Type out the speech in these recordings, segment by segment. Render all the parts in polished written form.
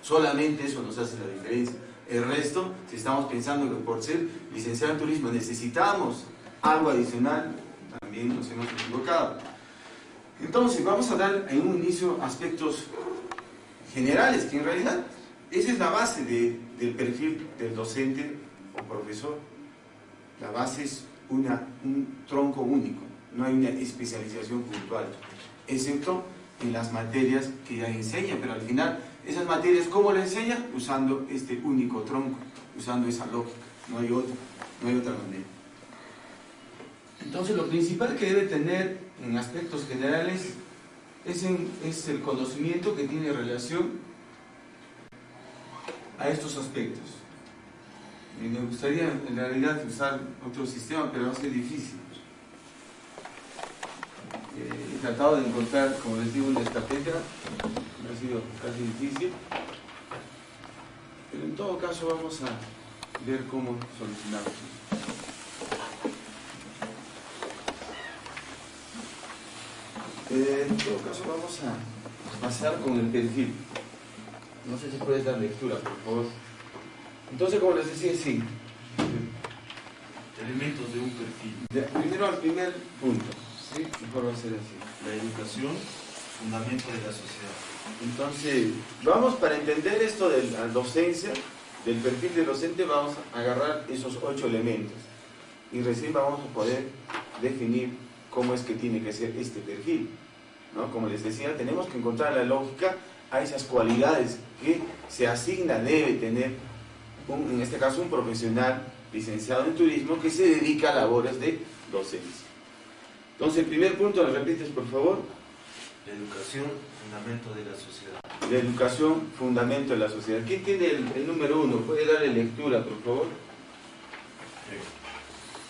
Solamente eso nos hace la diferencia. El resto, si estamos pensando que por ser licenciado en turismo necesitamos algo adicional, también nos hemos equivocado. Entonces, vamos a dar en un inicio aspectos generales, que en realidad esa es la base del perfil del docente o profesor. La base es un tronco único, no hay una especialización puntual, excepto en las materias que ya enseña, pero al final, esas materias, ¿cómo lo enseña? Usando este único tronco, usando esa lógica, no hay otra manera. Entonces, lo principal que debe tener en aspectos generales es el conocimiento que tiene relación a estos aspectos. Y me gustaría en realidad usar otro sistema, pero va a ser difícil. He tratado de encontrar, como les digo, una estafeta, ha sido casi difícil, pero en todo caso vamos a ver cómo solucionarlo. En todo caso vamos a pasar con el perfil. No sé si puedes dar lectura, por favor. Entonces, como les decía, sí. Elementos de un perfil. Primero al primer punto. ¿Sí? Mejor va a ser así. La educación, fundamento de la sociedad. Entonces, vamos, para entender esto de la docencia, del perfil del docente, vamos a agarrar esos 8 elementos. Y recién vamos a poder definir cómo es que tiene que ser este perfil, ¿no? Como les decía, tenemos que encontrar la lógica a esas cualidades que se asigna, debe tener, en este caso, un profesional licenciado en turismo que se dedica a labores de docencia. Entonces, el primer punto, ¿lo repites, por favor? La educación, fundamento de la sociedad. La educación, fundamento de la sociedad. ¿Quién tiene el número 1? ¿Puede darle lectura, por favor?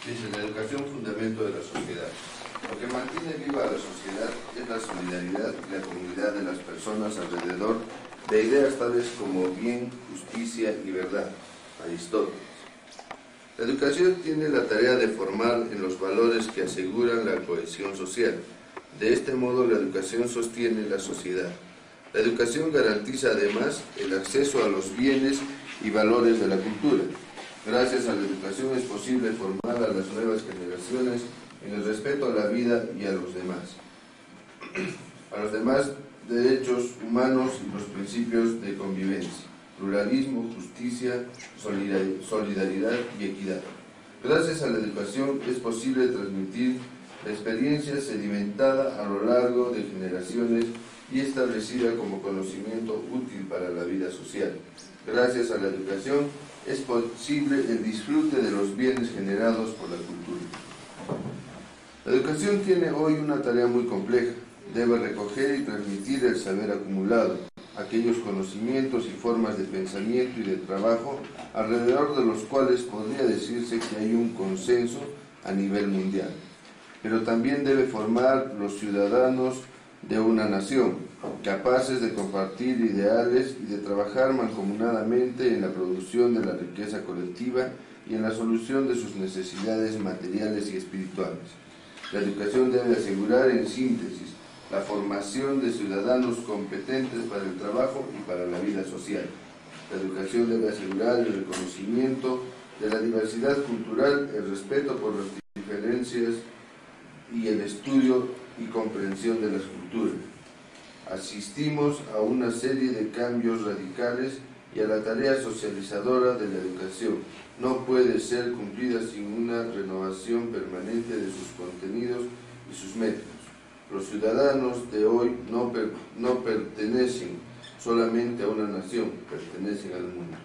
Dice, la educación, fundamento de la sociedad. Lo que mantiene viva a la sociedad es la solidaridad y la comunidad de las personas alrededor de ideas tales como bien, justicia y verdad. Aristóteles. La educación tiene la tarea de formar en los valores que aseguran la cohesión social. De este modo, la educación sostiene la sociedad. La educación garantiza además el acceso a los bienes y valores de la cultura. Gracias a la educación es posible formar a las nuevas generaciones en el respeto a la vida y a los demás derechos humanos y los principios de convivencia, pluralismo, justicia, solidaridad y equidad. Gracias a la educación es posible transmitir la experiencia sedimentada a lo largo de generaciones y establecida como conocimiento útil para la vida social. Gracias a la educación es posible el disfrute de los bienes generados por la cultura. La educación tiene hoy una tarea muy compleja. Debe recoger y transmitir el saber acumulado, aquellos conocimientos y formas de pensamiento y de trabajo alrededor de los cuales podría decirse que hay un consenso a nivel mundial. Pero también debe formar los ciudadanos de una nación, capaces de compartir ideales y de trabajar mancomunadamente en la producción de la riqueza colectiva y en la solución de sus necesidades materiales y espirituales. La educación debe asegurar, en síntesis, la formación de ciudadanos competentes para el trabajo y para la vida social. La educación debe asegurar el reconocimiento de la diversidad cultural, el respeto por las diferencias y el estudio y comprensión de las culturas. Asistimos a una serie de cambios radicales y a la tarea socializadora de la educación no puede ser cumplida sin una renovación permanente de sus contenidos y sus métodos. Los ciudadanos de hoy no pertenecen solamente a una nación, pertenecen al mundo.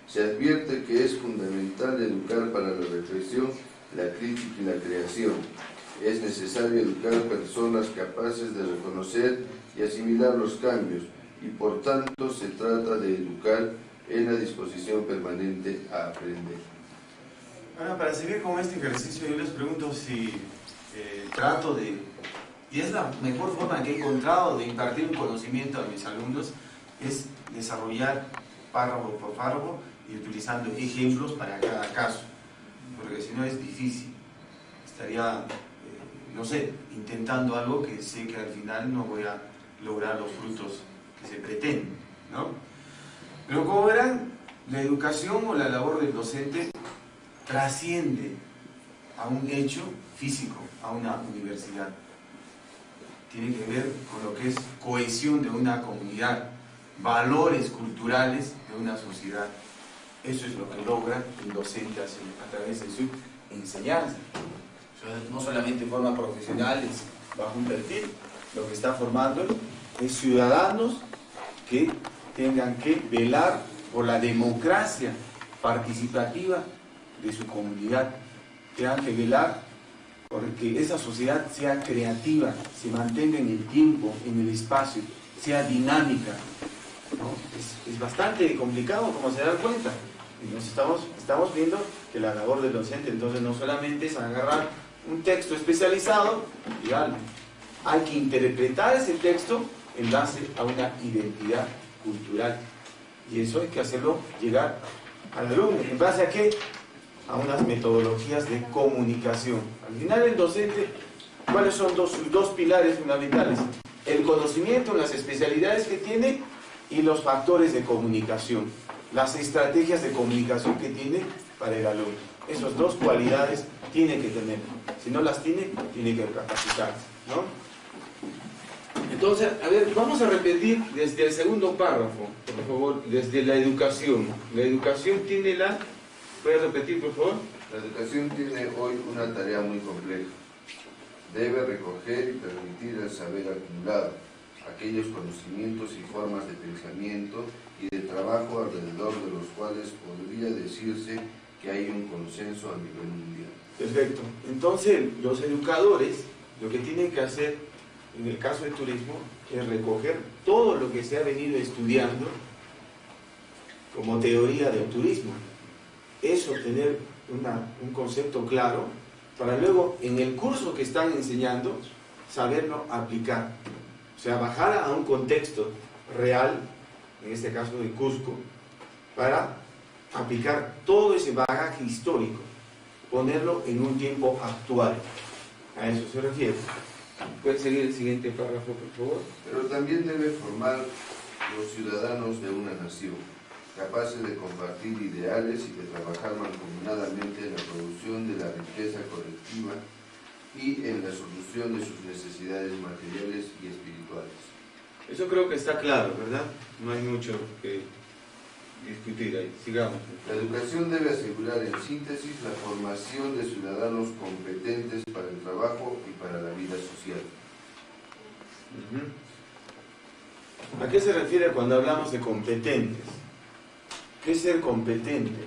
Se advierte que es fundamental educar para la reflexión, la crítica y la creación. Es necesario educar personas capaces de reconocer y asimilar los cambios, y por tanto se trata de educar en la disposición permanente a aprender. Ahora, para seguir con este ejercicio, yo les pregunto si trato de, y es la mejor forma que he encontrado de impartir un conocimiento a mis alumnos, es desarrollar párrafo por párrafo y utilizando ejemplos para cada caso, porque si no es difícil. Estaría, no sé, intentando algo que sé que al final no voy a lograr los frutos que se pretenden, ¿no? Pero como verán, la educación o la labor del docente trasciende a un hecho físico, a una universidad. Tiene que ver con lo que es cohesión de una comunidad, valores culturales de una sociedad. Eso es lo que logra el docente a través de su enseñanza. O sea, no solamente forma profesionales bajo un perfil, lo que está formando es ciudadanos que tengan que velar por la democracia participativa de su comunidad, tengan que velar porque esa sociedad sea creativa, se mantenga en el tiempo, en el espacio, sea dinámica, ¿no? Es bastante complicado, como se dan cuenta. Y nos estamos viendo que la labor del docente entonces no solamente es agarrar un texto especializado y darle. Hay que interpretar ese texto en base a una identidad cultural. Y eso hay que hacerlo llegar al alumno. ¿En base a qué? A unas metodologías de comunicación. Al final el docente, ¿cuáles son sus dos pilares fundamentales? El conocimiento, las especialidades que tiene y los factores de comunicación, las estrategias de comunicación que tiene para el alumno. Esas dos cualidades tiene que tener. Si no las tiene, tiene que capacitarse, ¿no? Entonces, a ver, vamos a repetir desde el segundo párrafo, por favor, desde la educación. La educación tiene la... ¿Puedes repetir, por favor? La educación tiene hoy una tarea muy compleja. Debe recoger y transmitir el saber acumulado, aquellos conocimientos y formas de pensamiento y de trabajo alrededor de los cuales podría decirse que hay un consenso a nivel mundial. Perfecto. Entonces, los educadores lo que tienen que hacer, en el caso del turismo, es recoger todo lo que se ha venido estudiando como teoría del turismo. Es obtener un concepto claro para luego, en el curso que están enseñando, saberlo aplicar. O sea, bajar a un contexto real, en este caso de Cusco, para aplicar todo ese bagaje histórico, ponerlo en un tiempo actual. A eso se refiere. ¿Puede seguir el siguiente párrafo, por favor? Pero también debe formar los ciudadanos de una nación, capaces de compartir ideales y de trabajar mancomunadamente en la producción de la riqueza colectiva y en la solución de sus necesidades materiales y espirituales. Eso creo que está claro, ¿verdad? No hay mucho que discutir ahí. Sigamos. La educación debe asegurar en síntesis la formación de ciudadanos competentes para el trabajo y para la vida social. ¿A qué se refiere cuando hablamos de competentes? ¿Qué es ser competente?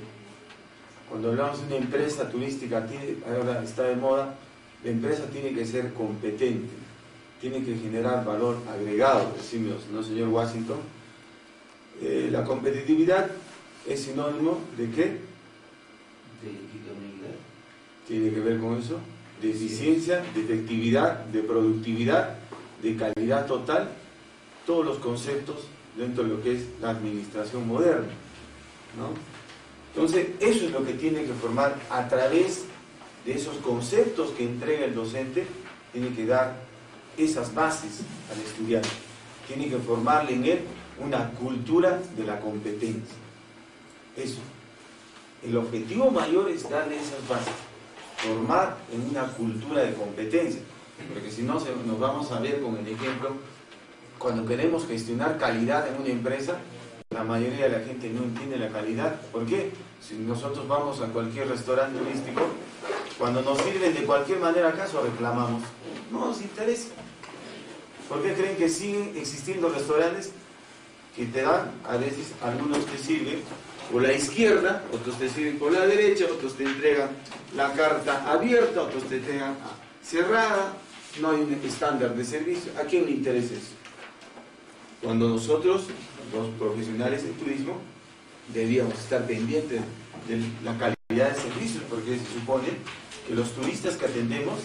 Cuando hablamos de una empresa turística, ahora está de moda, la empresa tiene que ser competente, tiene que generar valor agregado, decimos, ¿no, señor Washington? La competitividad es sinónimo de ¿qué? De idoneidad. Tiene que ver con eso, de eficiencia, de efectividad, de productividad, de calidad total, todos los conceptos dentro de lo que es la administración moderna, ¿no? Entonces, eso es lo que tiene que formar a través de esos conceptos que entrega el docente, tiene que dar esas bases al estudiante, tiene que formarle en él una cultura de la competencia. Eso. El objetivo mayor es darle esas bases, formar en una cultura de competencia, porque si no nos vamos a ver con el ejemplo, cuando queremos gestionar calidad en una empresa, la mayoría de la gente no entiende la calidad. ¿Por qué? Si nosotros vamos a cualquier restaurante turístico, cuando nos sirven de cualquier manera, ¿acaso reclamamos? No nos interesa. ¿Por qué creen que siguen existiendo restaurantes que te dan, a veces algunos te sirven por la izquierda, otros te sirven por la derecha, otros te entregan la carta abierta, otros te entregan cerrada, no hay un estándar de servicio? ¿A quién le interesa eso? Cuando nosotros, los profesionales del turismo, debíamos estar pendientes de la calidad de servicios, porque se supone que los turistas que atendemos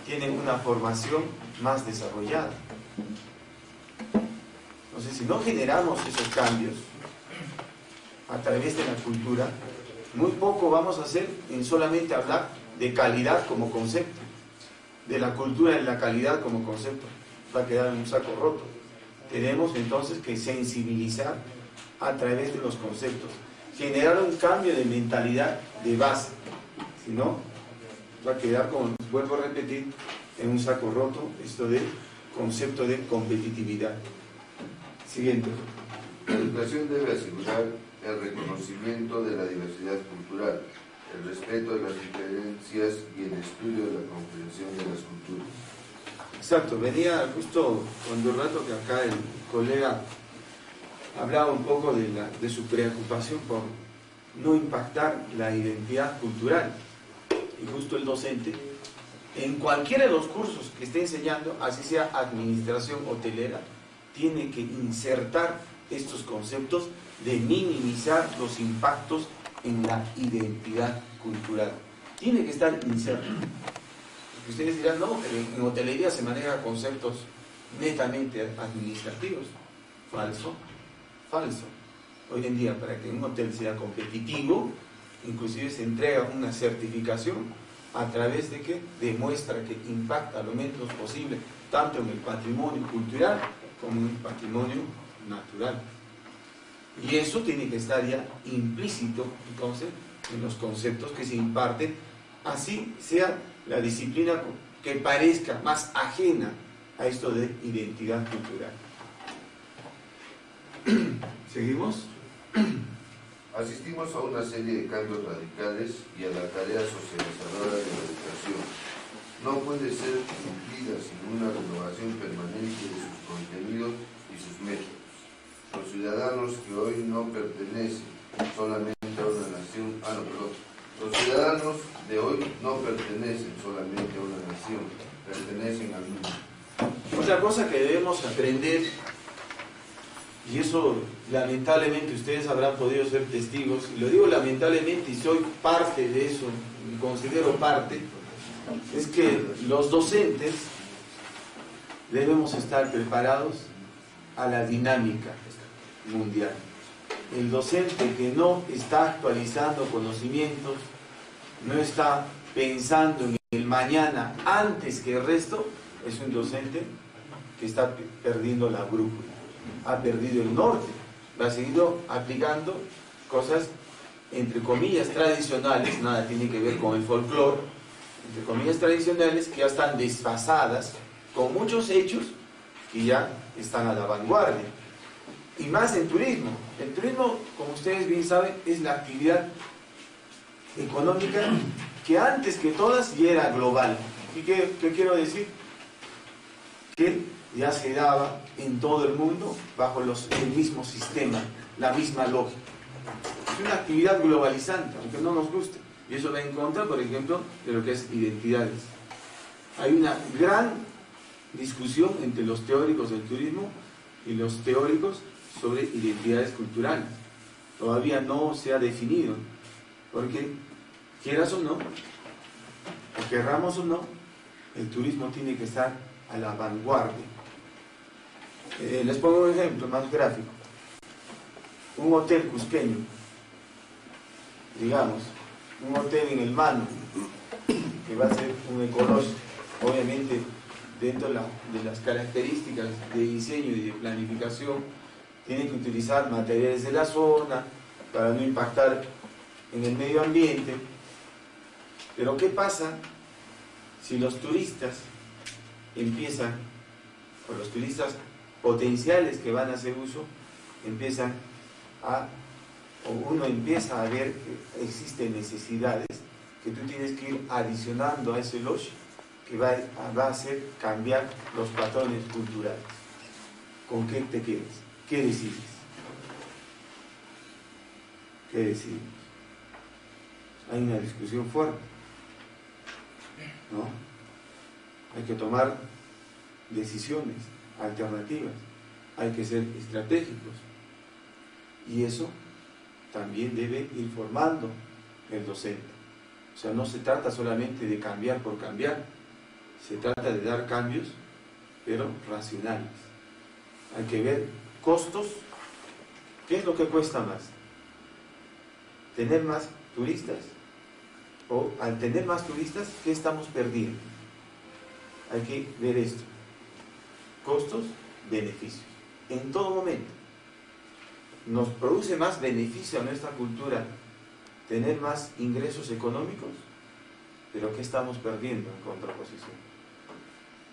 tienen una formación más desarrollada. Entonces, si no generamos esos cambios a través de la cultura, muy poco vamos a hacer en solamente hablar de calidad como concepto, de la cultura en la calidad como concepto. Va a quedar en un saco roto. Tenemos entonces que sensibilizar a través de los conceptos, generar un cambio de mentalidad de base, si no, va a quedar, como vuelvo a repetir, en un saco roto esto del concepto de competitividad. Siguiente. La educación debe asegurar el reconocimiento de la diversidad cultural, el respeto de las diferencias y el estudio de la comprensión de las culturas. Exacto, venía justo cuando el rato que acá el colega hablaba un poco de su preocupación por no impactar la identidad cultural. Y justo el docente, en cualquiera de los cursos que esté enseñando, así sea administración hotelera, tiene que insertar estos conceptos de minimizar los impactos en la identidad cultural. Tiene que estar inserto. Ustedes dirán, no, pero en hotelería se manejan conceptos netamente administrativos. Falso, falso. Hoy en día, para que un hotel sea competitivo, inclusive se entrega una certificación a través de que demuestra que impacta lo menos posible, tanto en el patrimonio cultural como en el patrimonio natural. Y eso tiene que estar ya implícito, entonces, en los conceptos que se imparten, así sea la disciplina que parezca más ajena a esto de identidad cultural. ¿Seguimos? Asistimos a una serie de cambios radicales y a la tarea socializadora de la educación. No puede ser cumplida sin una renovación permanente de sus contenidos y sus métodos. Los ciudadanos que hoy no pertenecen solamente a una nación, los ciudadanos de hoy no pertenecen solamente a una nación, pertenecen al mundo. Otra cosa que debemos aprender, y eso lamentablemente ustedes habrán podido ser testigos, y lo digo lamentablemente y soy parte de eso, me considero parte, es que los docentes debemos estar preparados a la dinámica mundial. El docente que no está actualizando conocimientos, no está pensando en el mañana antes que el resto, es un docente que está perdiendo la brújula, ha perdido el norte, ha seguido aplicando cosas entre comillas tradicionales, nada tiene que ver con el folclore, entre comillas tradicionales que ya están desfasadas con muchos hechos que ya están a la vanguardia. Y más en turismo. El turismo, como ustedes bien saben, es la actividad económica que antes que todas ya era global. ¿Y qué quiero decir? Que ya se daba en todo el mundo bajo el mismo sistema, la misma lógica. Es una actividad globalizante, aunque no nos guste. Y eso va en contra, por ejemplo, de lo que es identidades. Hay una gran discusión entre los teóricos del turismo y los teóricos sobre identidades culturales. Todavía no se ha definido, porque quieras o no, o querramos o no, el turismo tiene que estar a la vanguardia. Les pongo un ejemplo más gráfico. Un hotel cusqueño, digamos, un hotel en el Mano, que va a ser un ecológico, obviamente dentro de las características de diseño y de planificación, tiene que utilizar materiales de la zona para no impactar en el medio ambiente. Pero ¿qué pasa si los turistas empiezan, o los turistas potenciales que van a hacer uso, o uno empieza a ver que existen necesidades que tú tienes que ir adicionando a ese lodge que va a hacer cambiar los patrones culturales? ¿Con qué te quedas? ¿Qué decides? ¿Qué decidimos? Hay una discusión fuerte, ¿no? Hay que tomar decisiones alternativas, hay que ser estratégicos, y eso también debe ir formando el docente. O sea, no se trata solamente de cambiar por cambiar, se trata de dar cambios, pero racionales. Hay que ver costos. ¿Qué es lo que cuesta más? ¿Tener más turistas? O al tener más turistas, ¿qué estamos perdiendo? Hay que ver esto. Costos, beneficios. En todo momento. ¿nos produce más beneficio a nuestra cultura tener más ingresos económicos? Pero ¿qué estamos perdiendo en contraposición?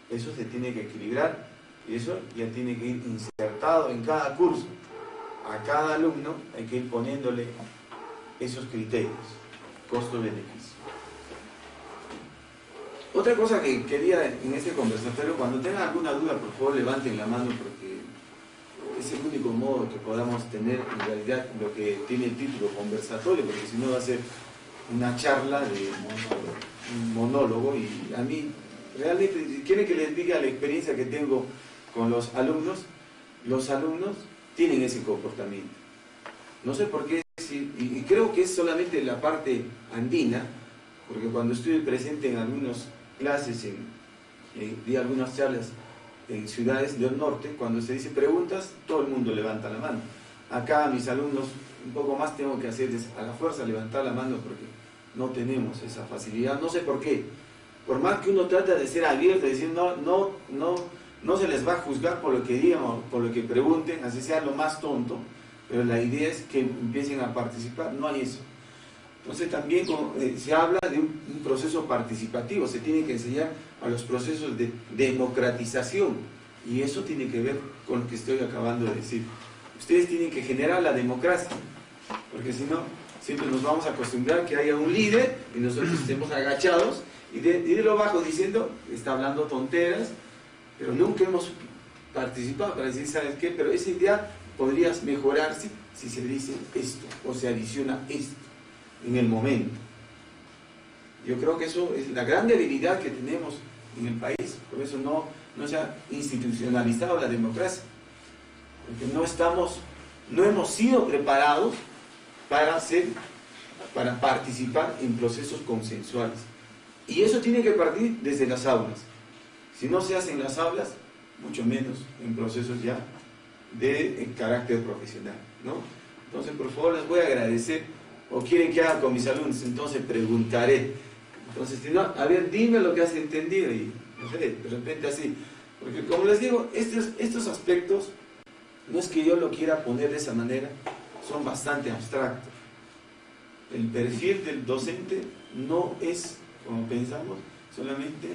Eso se tiene que equilibrar y eso ya tiene que ir insertado en cada curso. A cada alumno hay que ir poniéndole esos criterios, costo-beneficio. Otra cosa que quería en este conversatorio, cuando tengan alguna duda, por favor levanten la mano, porque es el único modo que podamos tener en realidad lo que tiene el título conversatorio, porque si no va a ser una charla de un monólogo, y a mí realmente, si quieren que les diga la experiencia que tengo con los alumnos tienen ese comportamiento. No sé por qué, y creo que es solamente la parte andina, porque cuando estuve presente en algunas clases, di algunas charlas en ciudades del norte, cuando se dice preguntas, todo el mundo levanta la mano. Acá mis alumnos, un poco más tengo que hacerles a la fuerza levantar la mano porque no tenemos esa facilidad, no sé por qué. Por más que uno trata de ser abierto, de decir no se les va a juzgar por lo que digan o por lo que pregunten, así sea lo más tonto, pero la idea es que empiecen a participar, no hay eso. Entonces también se habla de un proceso participativo, se tiene que enseñar a los procesos de democratización, y eso tiene que ver con lo que estoy acabando de decir. Ustedes tienen que generar la democracia, porque si no, siempre nos vamos a acostumbrar que haya un líder y nosotros estemos agachados y de lo bajo diciendo, está hablando tonteras, pero nunca hemos participado para decir, ¿sabes qué? Pero esa idea podría mejorarse si se dice esto o se adiciona esto en el momento. Yo creo que eso es la gran debilidad que tenemos en el país, por eso no se ha institucionalizado la democracia, porque no hemos sido preparados para participar en procesos consensuales, y eso tiene que partir desde las aulas. Si no se hace en las aulas, mucho menos en procesos ya de carácter profesional, ¿no? Entonces, por favor, les voy a agradecer. ¿O quieren que haga con mis alumnos? Entonces preguntaré. Entonces, si no, a ver, dime lo que has entendido, y no sé, de repente así. Porque como les digo, estos aspectos, no es que yo lo quiera poner de esa manera, son bastante abstractos. El perfil del docente no es, como pensamos, solamente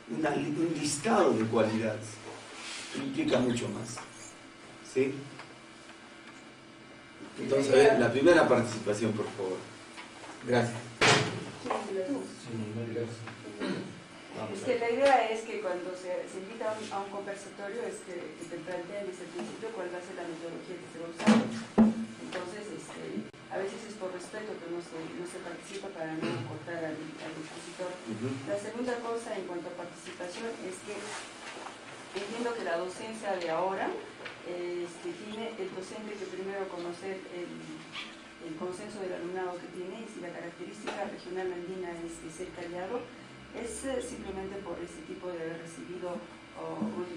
un listado de cualidades, implica mucho más, ¿sí? Entonces, a ver, la primera participación, por favor. Gracias. La idea es que cuando se invita a un conversatorio, que te planteen desde el principio cuál va a ser la metodología que se va a usar. Entonces, a veces es por respeto que no se participa para no cortar al expositor. La segunda cosa en cuanto a participación es que entiendo que la docencia de ahora tiene el docente que primero conocer el consenso del alumnado que tiene, y si la característica regional andina es ser callado, es simplemente por ese tipo de haber recibido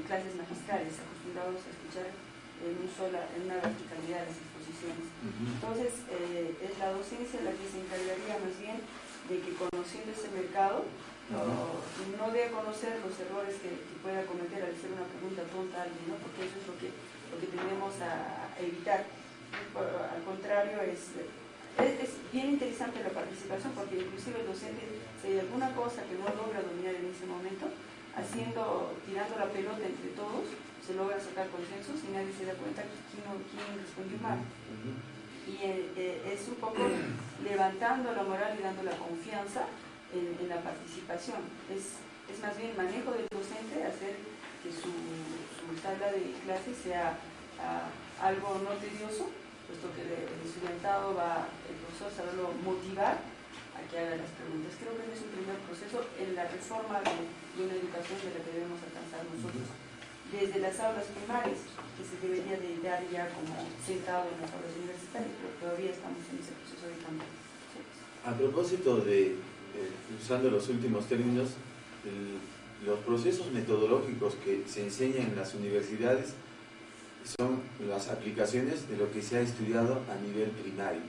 clases magistrales, acostumbrados a escuchar en una verticalidad de las exposiciones. Entonces, es la docencia la que se encargaría más bien de que, conociendo ese mercado, no dé a conocer los errores que pueda cometer al hacer una pregunta tonta a alguien, ¿no? Porque eso es lo que tendemos a evitar. Al contrario, es bien interesante la participación, porque inclusive el docente, si hay alguna cosa que no logra dominar en ese momento, tirando la pelota entre todos, se logra sacar consensos y nadie se da cuenta quién respondió mal. Y es un poco levantando la moral y dando la confianza en la participación. Es más bien manejo del docente, hacer que su sala de clase sea algo no tedioso, puesto que el estudiantado el profesor saberlo motivar a que haga las preguntas. Creo que es un primer proceso en la reforma de una educación de la que debemos alcanzar nosotros desde las aulas primarias, que se debería de dar ya como sentado en las aulas universitarias, pero todavía estamos en ese proceso de cambio. A propósito usando los últimos términos, los procesos metodológicos que se enseñan en las universidades son las aplicaciones de lo que se ha estudiado a nivel primario.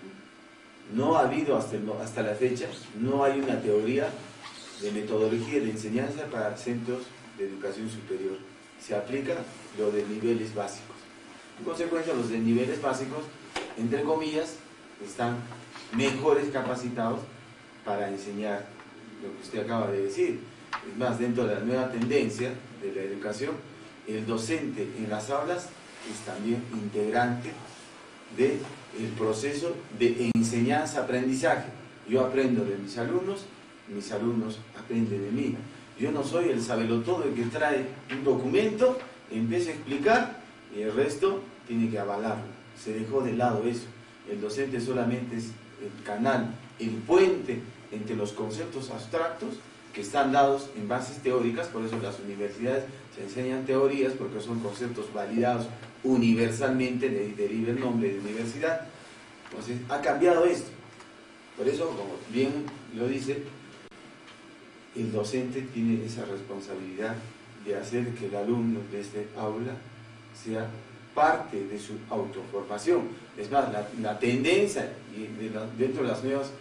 No ha habido hasta la fecha, no hay una teoría de metodología de enseñanza para centros de educación superior. Se aplica lo de niveles básicos. En consecuencia, los de niveles básicos, entre comillas, están mejores capacitados para enseñar lo que usted acaba de decir. Es más, dentro de la nueva tendencia de la educación, el docente en las aulas es también integrante del proceso de enseñanza-aprendizaje. Yo aprendo de mis alumnos aprenden de mí. Yo no soy el sabelotodo el que trae un documento, empieza a explicar y el resto tiene que avalarlo. Se dejó de lado eso. El docente solamente es el canal, el puente entre los conceptos abstractos que están dados en bases teóricas. Por eso en las universidades se enseñan teorías, porque son conceptos validados universalmente, de ahí deriva el nombre de universidad. Entonces ha cambiado esto. Por eso, como bien lo dice, el docente tiene esa responsabilidad de hacer que el alumno de este aula sea parte de su autoformación. Es más, la tendencia, y dentro de las nuevas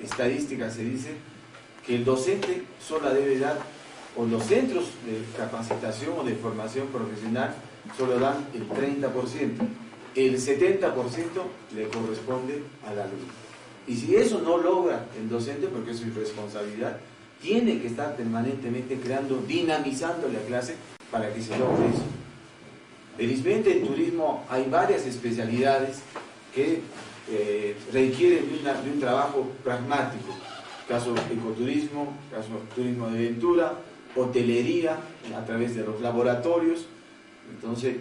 estadísticas se dice que el docente solo debe dar, o los centros de capacitación o de formación profesional solo dan el 30%, el 70% le corresponde al alumno. Y si eso no logra el docente, porque es su responsabilidad, tiene que estar permanentemente creando, dinamizando la clase para que se logre eso. Felizmente en turismo hay varias especialidades que requieren de un trabajo pragmático. Caso ecoturismo, caso turismo de aventura, hotelería a través de los laboratorios. Entonces,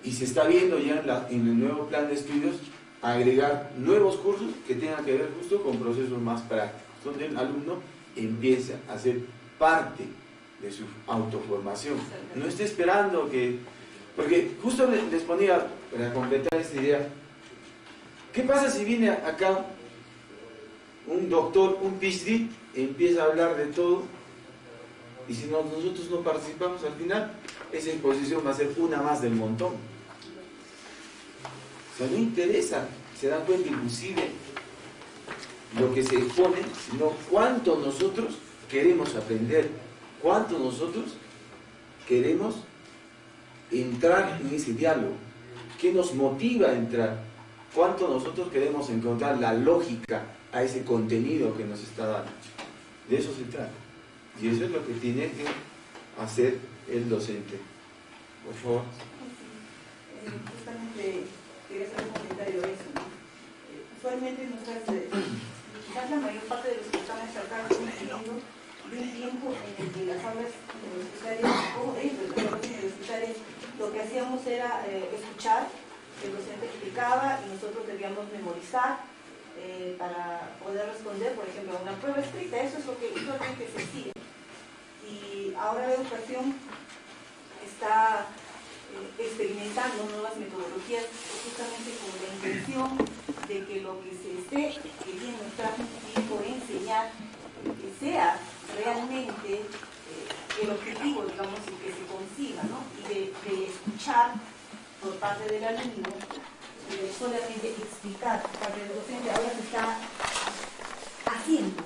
y se está viendo ya en el nuevo plan de estudios agregar nuevos cursos que tengan que ver justo con procesos más prácticos, donde el alumno empieza a ser parte de su autoformación. No esté esperando que... Porque justo les ponía, para completar esta idea, ¿qué pasa si viene acá un doctor, un PhD, empieza a hablar de todo, y si nosotros no participamos, al final esa exposición va a ser una más del montón? O sea, no interesa, se dan cuenta inclusive lo que se expone, sino cuánto nosotros queremos aprender, cuánto nosotros queremos entrar en ese diálogo, qué nos motiva a entrar, cuánto nosotros queremos encontrar la lógica a ese contenido que nos está dando. De eso se trata. Y eso es lo que tiene que hacer el docente. Por favor. Justamente quería hacer un comentario de eso, ¿no? Usualmente quizás la mayor parte de los que están acá están viviendo de un tiempo en el que las aulas universitarias o dentro de las aulas universitarias lo que hacíamos era escuchar, el docente explicaba y nosotros debíamos memorizar para poder responder, por ejemplo, a una prueba escrita. Eso es lo que usualmente se sigue. Y ahora la educación está experimentando nuevas metodologías justamente con la intención de que lo que se esté queriendo transmitir o enseñar que sea realmente el objetivo, digamos, y que se consiga, ¿no? Y de escuchar por parte del alumno, solamente explicar por parte del docente. Ahora se está haciendo.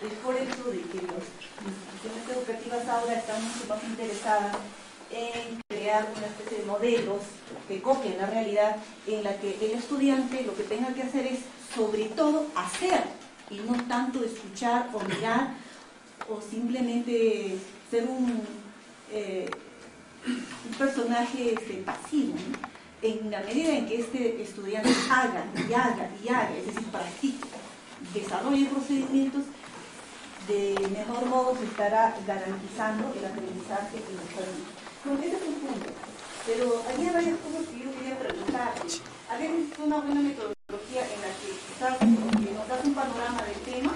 Es por eso de que las instituciones educativas ahora están mucho más interesadas en crear una especie de modelos que copien la realidad, en la que el estudiante lo que tenga que hacer es sobre todo hacer y no tanto escuchar o mirar o simplemente ser un personaje pasivo, ¿no? En la medida en que este estudiante haga y haga y haga, es decir, practique, desarrolle procedimientos, de mejor modo se estará garantizando el aprendizaje en los alumnos. Bueno, ese es un punto. Pero había varias cosas que yo quería preguntar. A veces es una buena metodología en la que quizás nos da un panorama del tema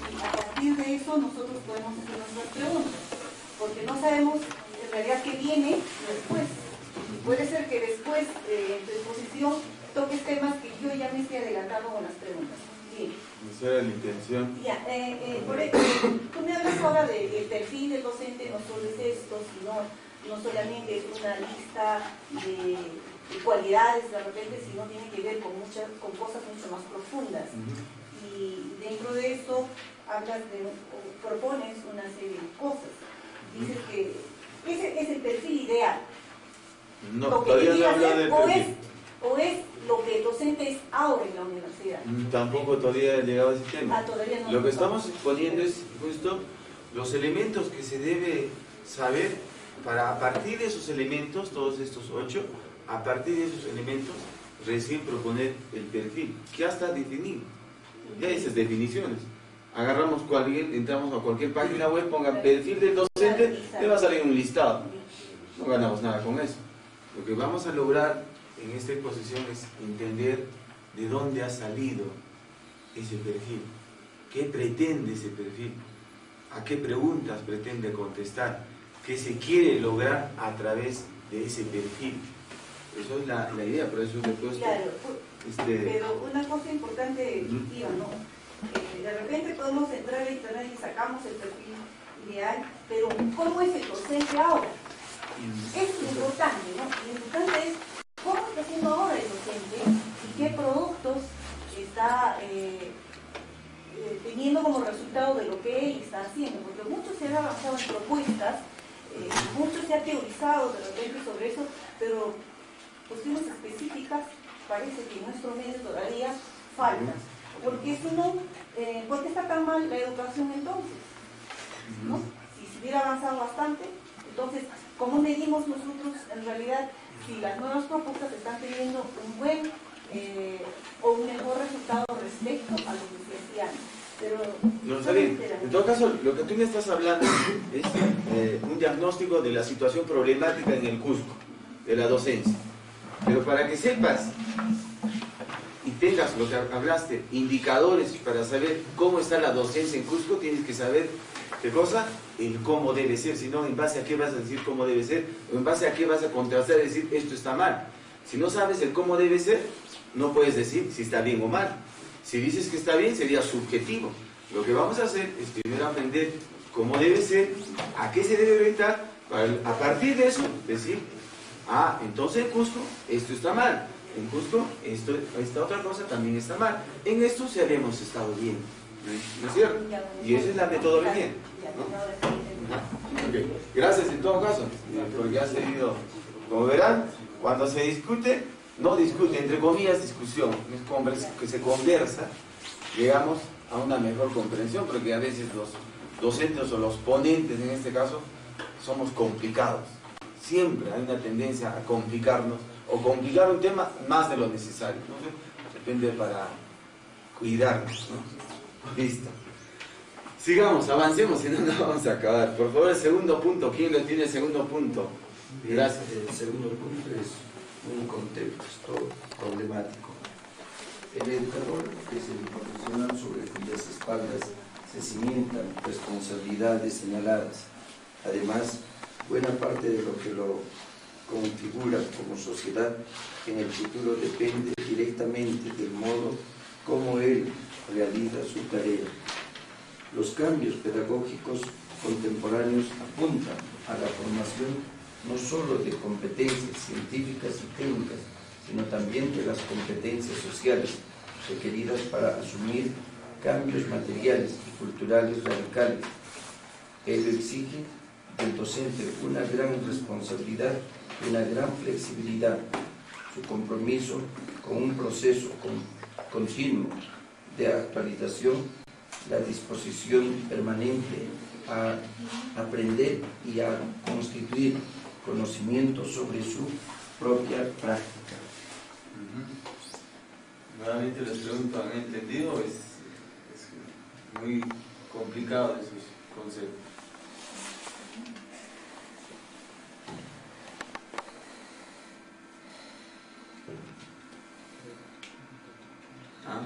y a partir de eso nosotros podemos hacer nuestras preguntas. Porque no sabemos en realidad qué viene después. Puede ser que después en tu exposición toques temas que yo ya me esté adelantando con las preguntas. Bien. Esa era la intención. Ya, por ejemplo, tú me hablas ahora del perfil del docente, no solo es esto, sino no solamente es una lista de cualidades de repente, sino tiene que ver con cosas mucho más profundas. Y dentro de esto hablas o propones una serie de cosas. Dices que ese es el perfil ideal. No, lo que todavía no debería habla hacer del o perfil. es ¿O es lo que el docente es ahora en la universidad? Tampoco todavía he llegado a ese tema. Todavía no. Lo que estamos exponiendo es justo los elementos que se debe saber para, a partir de esos elementos, todos estos 8, a partir de esos elementos, recién proponer el perfil, que ya está definido. Ya hay esas definiciones. Agarramos cualquier, entramos a cualquier página web, pongan perfil del docente, te va a salir un listado. No ganamos nada con eso. Lo que vamos a lograr en esta exposición es entender de dónde ha salido ese perfil, qué pretende ese perfil, a qué preguntas pretende contestar, qué se quiere lograr a través de ese perfil. Eso es la idea, por eso le he puesto... Claro, pero una cosa importante, Iván, ¿no? De repente podemos entrar a internet y sacamos el perfil ideal, pero ¿cómo es el docente ahora? Es importante, ¿no? Lo importante es cómo está haciendo ahora el docente y qué productos está teniendo como resultado de lo que él está haciendo, porque mucho se ha avanzado en propuestas, mucho se ha teorizado de repente sobre eso, pero cuestiones específicas parece que en nuestro medio todavía faltan. Porque si no, ¿por qué está tan mal la educación entonces? ¿No? Si se hubiera avanzado bastante, entonces, ¿cómo medimos nosotros en realidad si las nuevas propuestas están teniendo un buen o un mejor resultado respecto a lo que se hacía antes? Pero no, está bien. En todo caso, lo que tú me estás hablando es un diagnóstico de la situación problemática en el Cusco, de la docencia. Pero para que sepas y tengas lo que hablaste, indicadores para saber cómo está la docencia en Cusco, tienes que saber ¿qué cosa? El cómo debe ser, si no, en base a qué vas a decir cómo debe ser, o en base a qué vas a contrastar y decir esto está mal. Si no sabes el cómo debe ser, no puedes decir si está bien o mal. Si dices que está bien, sería subjetivo. Lo que vamos a hacer es primero aprender cómo debe ser, a qué se debe orientar, para a partir de eso decir, ah, entonces en Cusco esto está mal. En Cusco, esta otra cosa también está mal. En esto sí habíamos estado bien. ¿No es cierto? Y esa es la metodología, ¿no? Okay. Gracias en todo caso, porque ha seguido. Como verán, cuando se discute, no discute, entre comillas, discusión, es que se conversa, llegamos a una mejor comprensión, porque a veces los docentes o los ponentes, en este caso, somos complicados. Siempre hay una tendencia a complicarnos, o complicar un tema más de lo necesario, ¿no? Depende para cuidarnos, ¿no? Listo. Sigamos, avancemos, si no, no vamos a acabar. Por favor, el segundo punto. ¿Quién lo tiene el segundo punto? Gracias. El segundo punto es un contexto problemático. El educador, que es el profesional sobre cuyas espaldas se cimientan responsabilidades señaladas. Además, buena parte de lo que lo configura como sociedad en el futuro depende directamente del modo como él realiza su tarea. Los cambios pedagógicos contemporáneos apuntan a la formación no solo de competencias científicas y técnicas, sino también de las competencias sociales requeridas para asumir cambios materiales y culturales radicales. Ello exige del docente una gran responsabilidad y una gran flexibilidad, su compromiso con un proceso continuo de actualización, la disposición permanente a aprender y a constituir conocimiento sobre su propia práctica. Nuevamente les pregunto, ¿han entendido? Es muy complicado esos conceptos. ¿Ah?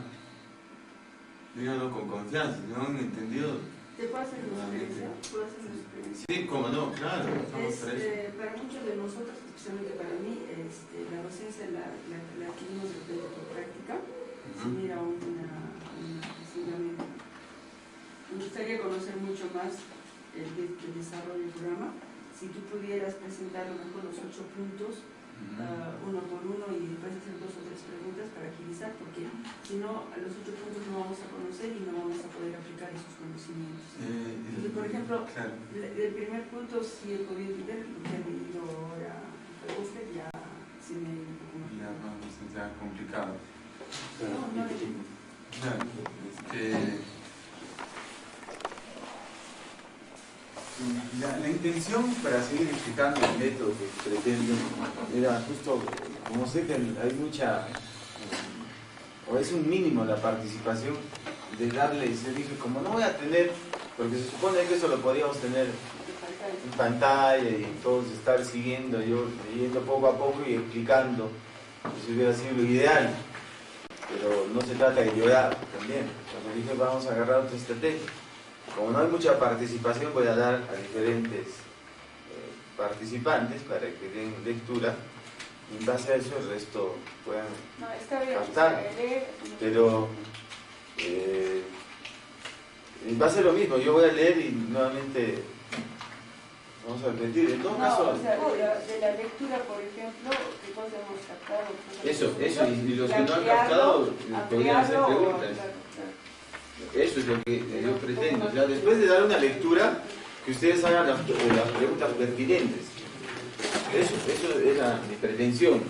Díganlo con confianza, ¿no han entendido? ¿Te puedo hacer una sugerencia? ¿Puedo hacer una sugerencia? Sí, cómo no, claro. Para muchos de nosotros, especialmente para mí, la docencia la adquirimos de repente por práctica, sin ir a una fundamento. Me gustaría conocer mucho más el desarrollo del programa. Si tú pudieras presentar a lo mejor los 8 puntos, uno por uno, y después hacer 2 o 3 preguntas para agilizar, porque si no, a los 8 puntos no vamos a conocer y no vamos a poder aplicar esos conocimientos. Entonces, por ejemplo, claro, el primer punto sí he podido entender, lo que ha leído ahora usted ya Sí, me ayuda un poco más. Ya, no, licenciada, complicado. No, Claro, la intención para seguir explicando el método que pretendo era justo, como sé que hay mucha, o es un mínimo la participación, de darle, se dije, como no voy a tener, porque se supone que eso lo podíamos tener en pantalla y todos estar siguiendo, yo leyendo poco a poco y explicando, eso hubiera sido lo ideal, pero no se trata de llorar también. Cuando dije vamos a agarrar otra estrategia, como no hay mucha participación, voy a dar a diferentes participantes para que den lectura y en base a eso el resto puedan no, está bien, captar, pero va a ser lo mismo, yo voy a leer y nuevamente vamos a repetir, en todo caso... O sea, de la lectura, por ejemplo, ¿qué cosas hemos captado? Eso, y los que no han captado podrían hacer preguntas. Eso es lo que yo pretendo. O sea, Después de dar una lectura, que ustedes hagan las preguntas pertinentes. Eso era mi pretensión.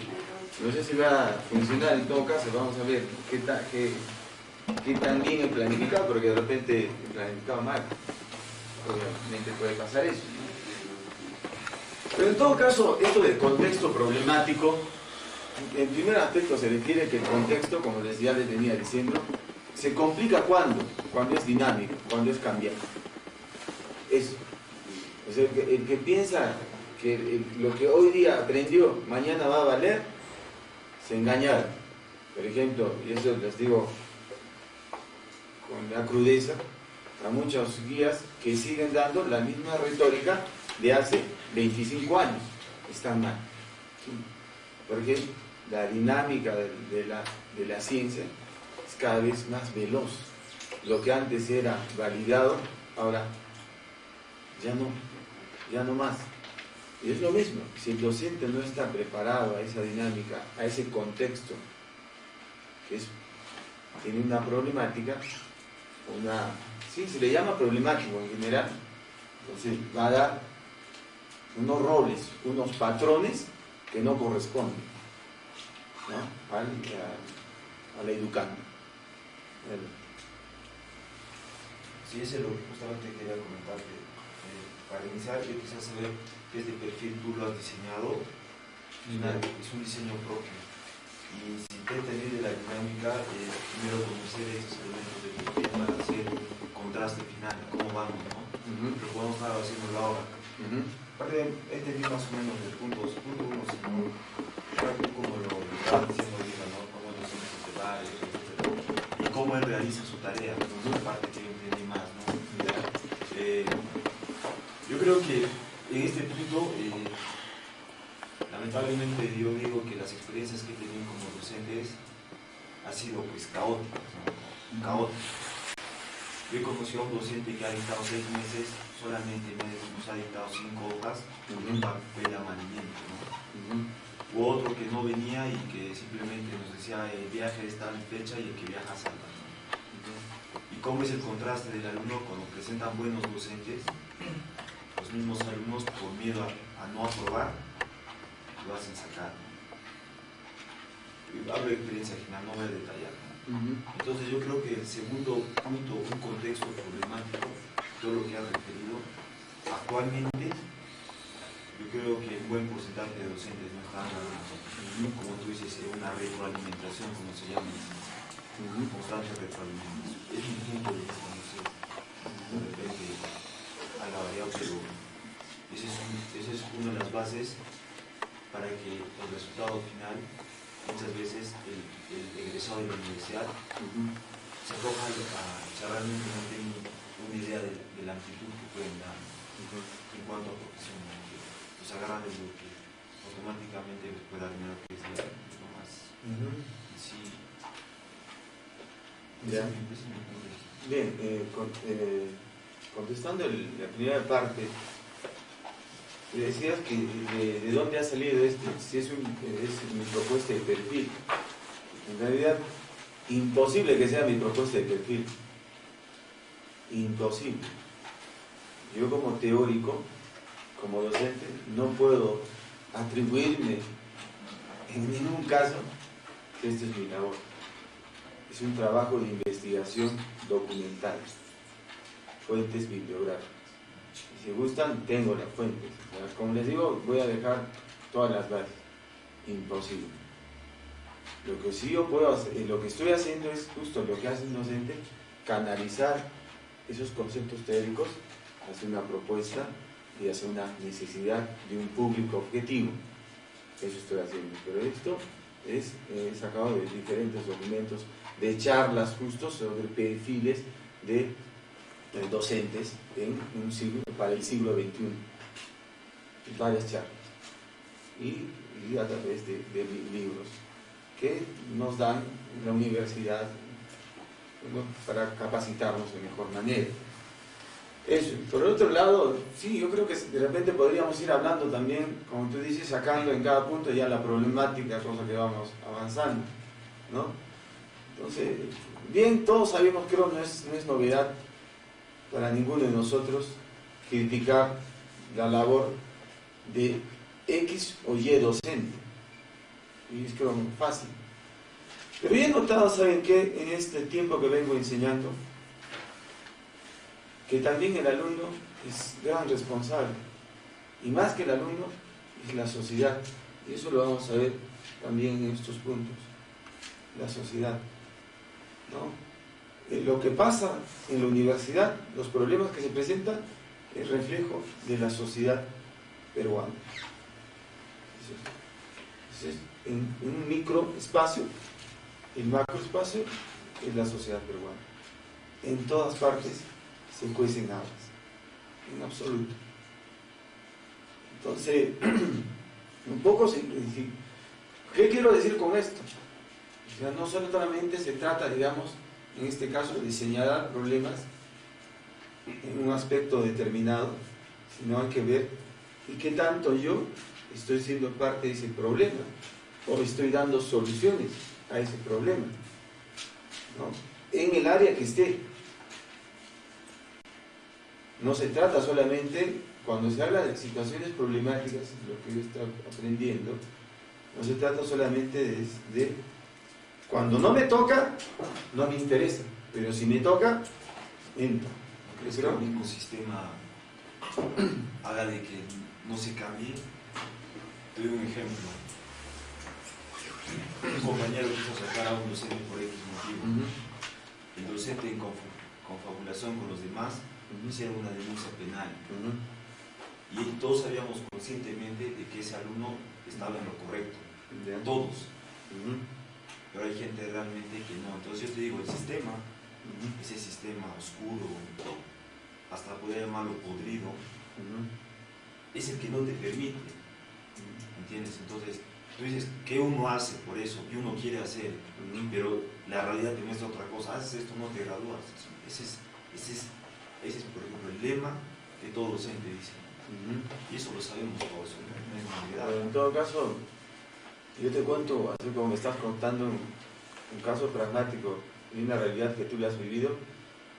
No sé si va a funcionar, en todo caso, vamos a ver qué tan bien he planificado, porque de repente he planificado mal. Obviamente puede pasar eso. Pero en todo caso, esto del contexto problemático, en primer aspecto se refiere que el contexto, como ya les venía diciendo, se complica cuando es dinámico, cuando es cambiante. Eso. O sea, el que piensa que lo que hoy día aprendió, mañana va a valer, se engañaron. Por ejemplo, y eso les digo con la crudeza, a muchos guías que siguen dando la misma retórica de hace 25 años. Están mal. Porque la dinámica de la ciencia es cada vez más veloz. Lo que antes era validado, ahora ya no más. Y es lo mismo, si el docente no está preparado a esa dinámica, a ese contexto, que tiene una problemática, sí, se le llama problemático en general, entonces va a dar unos roles, unos patrones que no corresponden, ¿no? a la educando. Sí, ese es lo que justamente quería comentar. Para iniciar, yo quisiera saber qué este perfil tú lo has diseñado. Es un diseño propio. Y si te entendí de la dinámica, primero conocer estos elementos de perfil para hacer un contraste final, cómo vamos, ¿no? Lo podemos estar haciendo ahora. Aparte, entendí más o menos el punto 1, sino como lo estaba diciendo ahorita, ¿no? Cómo los centros de varios, etc. Y cómo él realiza su tarea, ¿no? Es la parte que yo entendí más, ¿no? Yo creo que en este punto, lamentablemente yo digo que las experiencias que he tenido como docentes han sido pues caóticas, ¿no? Caóticas. Yo he conocido a un docente que ha dictado 6 meses, solamente nos ha dictado 5 hojas con un papel amarillento, ¿no? U otro que no venía y que simplemente nos decía el viaje está en fecha y el que viaja salva, ¿no? Y cómo es el contraste del alumno cuando presentan buenos docentes, los mismos alumnos por miedo a no aprobar lo hacen sacar, ¿no? Hablo de experiencia general, no voy a detallar, ¿no? Entonces yo creo que el segundo punto, un contexto problemático, todo lo que has referido, actualmente yo creo que un buen porcentaje de docentes no están, como tú dices, en una retroalimentación, como se llama, constante retroalimentación. Es un punto de vista, no sé, de repente hay la variable, pero esa es una de las bases para que el resultado final, muchas veces el egresado de la universidad se arroja a realmente no tiene una idea de la amplitud que pueden dar en cuanto a profesión. Pues agarran de lo que automáticamente les puede dar dinero que es lo más. Sí. Ya. Bien, contestando la primera parte, me decías que de dónde ha salido si es mi propuesta de perfil. En realidad, imposible que sea mi propuesta de perfil. Imposible. Yo como teórico, como docente, no puedo atribuirme en ningún caso esta es mi labor. Es un trabajo de investigación documental, fuentes bibliográficas. Y si gustan, tengo las fuentes. Como les digo, voy a dejar todas las bases. Imposible. Lo que sí yo puedo hacer, lo que estoy haciendo es justo lo que hace un docente, canalizar esos conceptos teóricos hacia una propuesta y hacia una necesidad de un público objetivo. Eso estoy haciendo. Pero esto es sacado de diferentes documentos, de charlas justo sobre perfiles de docentes en un siglo, para el siglo XXI. Varias charlas. Y a través de libros que nos dan la universidad, bueno, para capacitarnos de mejor manera. Eso. Por otro lado, sí, yo creo que de repente podríamos ir hablando también, como tú dices, sacando en cada punto ya la problemática, cosa que vamos avanzando, ¿no? Entonces, bien, todos sabemos, creo, no es novedad para ninguno de nosotros criticar la labor de X o Y docente. Y es, creo, muy fácil. Pero yo he notado, ¿saben qué? En este tiempo que vengo enseñando, que también el alumno es gran responsable. Y más que el alumno, es la sociedad. Y eso lo vamos a ver también en estos puntos. La sociedad, ¿no? Lo que pasa en la universidad, los problemas que se presentan, es reflejo de la sociedad peruana. Entonces, en un microespacio, el macroespacio es la sociedad peruana. En todas partes se cuecen habas, en absoluto. Entonces, un poco, ¿qué quiero decir con esto? O sea, no solamente se trata, digamos, en este caso, de señalar problemas en un aspecto determinado, sino hay que ver y qué tanto yo estoy siendo parte de ese problema o estoy dando soluciones a ese problema, ¿no? En el área que esté. No se trata solamente, cuando se habla de situaciones problemáticas, lo que yo estoy aprendiendo, no se trata solamente de cuando no me toca, no me interesa, pero si me toca, entra. ¿No crees que el mismo sistema haga de que no se cambie? Te doy un ejemplo. Un compañero quiso sacar a un docente por X motivo. El docente, en confabulación con los demás, hicieron una denuncia penal. Y todos sabíamos conscientemente de que ese alumno estaba en lo correcto. Todos. Pero hay gente realmente que no. Entonces yo te digo, el sistema, ese sistema oscuro, hasta poder llamarlo podrido, es el que no te permite. ¿Entiendes? Entonces, tú dices, ¿qué uno hace por eso? ¿Qué uno quiere hacer? Pero la realidad te muestra otra cosa. Haces esto, no te gradúas. Ese es, por ejemplo, el lema que todo docente dice. Y eso lo sabemos todos, no es novedad. Pero en todo caso, yo te cuento, así como me estás contando un caso pragmático y una realidad que tú le has vivido,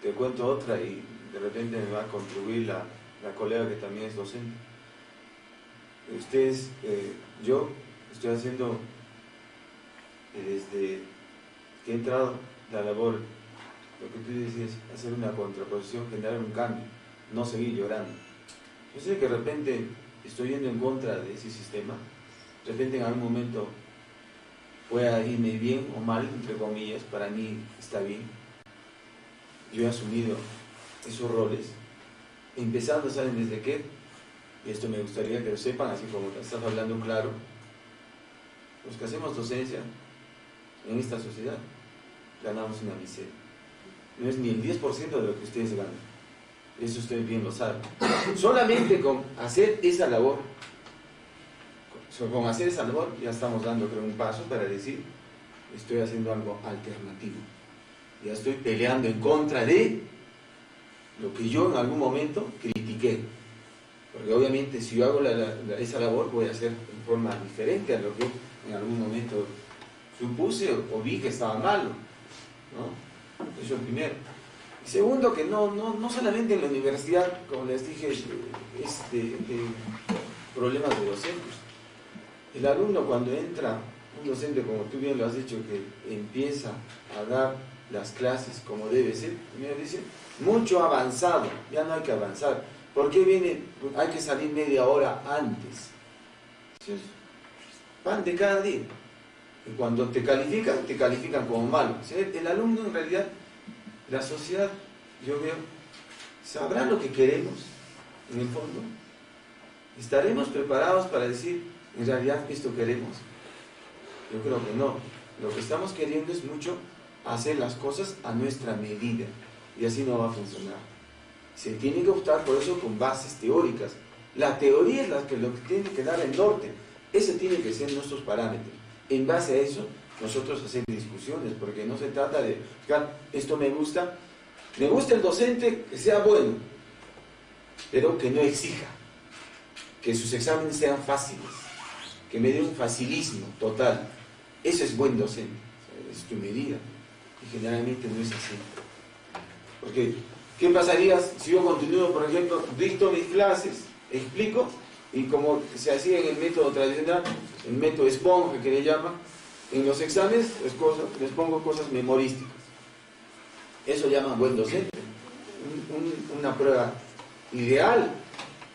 te cuento otra y de repente me va a contribuir la colega que también es docente. Ustedes, yo estoy haciendo, desde que he entrado, la labor, lo que tú dices, hacer una contraposición, generar un cambio, no seguir llorando. Yo sé que de repente estoy yendo en contra de ese sistema, de repente en algún momento pueda irme bien o mal, entre comillas, para mí está bien. Yo he asumido esos roles, empezando, ¿saben desde qué? Y esto me gustaría que lo sepan, así como estás hablando claro. Los que hacemos docencia en esta sociedad ganamos una miseria. No es ni el 10% de lo que ustedes ganan. Eso ustedes bien lo saben. Solamente con hacer esa labor, ya estamos dando, creo, un paso para decir, estoy haciendo algo alternativo. Ya estoy peleando en contra de lo que yo en algún momento critiqué. Porque obviamente si yo hago esa labor voy a hacer en forma diferente a lo que en algún momento supuse o vi que estaba malo, ¿no? Eso es primero. Y segundo, que no solamente en la universidad, como les dije, problemas de docentes. El alumno cuando entra un docente, como tú bien lo has dicho, que empieza a dar las clases como debe ser, me dice, mucho avanzado, ya no hay que avanzar. ¿Por qué viene? Hay que salir media hora antes. Pan de cada día. Y cuando te califican como malo. O sea, el alumno, en realidad, la sociedad, yo veo, sabrá lo que queremos, en el fondo. ¿Estaremos preparados para decir, en realidad, esto queremos? Yo creo que no. Lo que estamos queriendo es mucho hacer las cosas a nuestra medida. Y así no va a funcionar. Se tiene que optar por eso con bases teóricas. La teoría es lo que tiene que dar el norte. Ese tiene que ser nuestros parámetros. En base a eso, nosotros hacer discusiones, porque no se trata de, esto me gusta el docente que sea bueno, pero que no exija, que sus exámenes sean fáciles, que me dé un facilismo total. Ese es buen docente, es tu medida, y generalmente no es así. Porque, ¿qué pasaría si yo continúo, por ejemplo, dicto mis clases, explico, y como se hacía en el método tradicional, el método esponja que le llaman, en los exámenes les pongo cosas memorísticas? Eso llaman buen docente, una prueba ideal,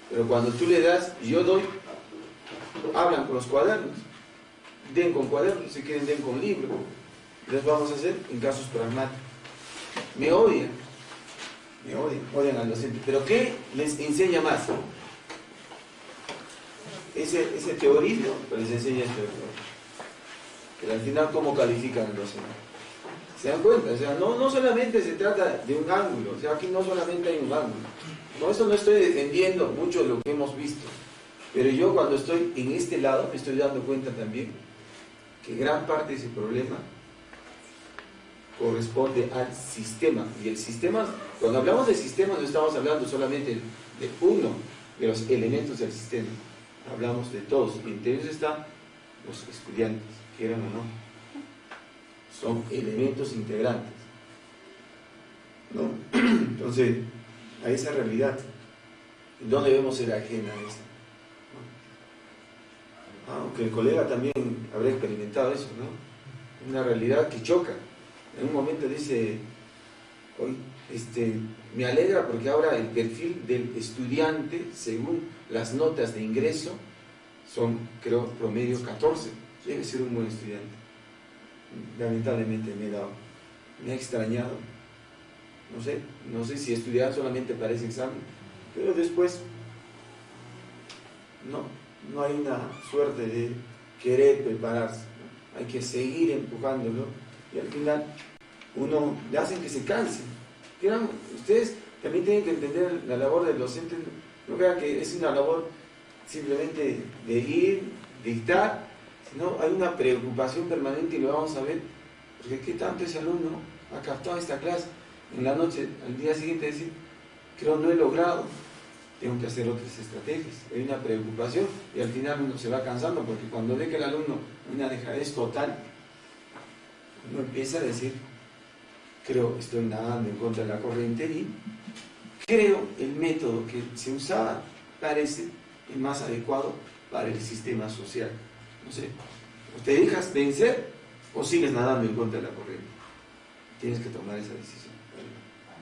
pero cuando tú le das, y yo doy, hablan con los cuadernos, den con cuadernos, si quieren den con libro, les vamos a hacer en casos pragmáticos. Me odian al docente, pero ¿qué les enseña más? Ese teorismo, pero les enseña esto, que al final cómo califican al docente. ¿Se dan cuenta? O sea, no solamente se trata de un ángulo, o sea, aquí no solamente hay un ángulo. Con esto no estoy defendiendo mucho de lo que hemos visto, pero yo cuando estoy en este lado me estoy dando cuenta también que gran parte de ese problema corresponde al sistema. Y el sistema, cuando hablamos de sistema, no estamos hablando solamente de uno de los elementos del sistema, hablamos de todos, y entre ellos están los estudiantes, quieran o no. Son elementos integrantes, ¿no? Entonces, a esa realidad, no debemos ser ajena a esa. Aunque el colega también habrá experimentado eso, ¿no? Una realidad que choca. En un momento dice, hoy, me alegra porque ahora el perfil del estudiante, según las notas de ingreso, son, creo, promedio 14. Debe ser un buen estudiante. Lamentablemente me ha extrañado. No sé si estudiar solamente para ese examen, pero después no hay una suerte de querer prepararse, ¿no? Hay que seguir empujándolo y al final uno le hacen que se canse. Ustedes también tienen que entender la labor del docente. No crean que es una labor simplemente de ir, dictar, sino hay una preocupación permanente y lo vamos a ver, porque qué tanto ese alumno ha captado esta clase, en la noche, al día siguiente decir, creo no he logrado, tengo que hacer otras estrategias. Hay una preocupación y al final uno se va cansando, porque cuando ve que el alumno una dejadez total, uno empieza a decir, creo estoy nadando en contra de la corriente y creo el método que se usaba parece el más adecuado para el sistema social. No sé, o te dejas vencer o sigues nadando en contra de la corriente. Tienes que tomar esa decisión.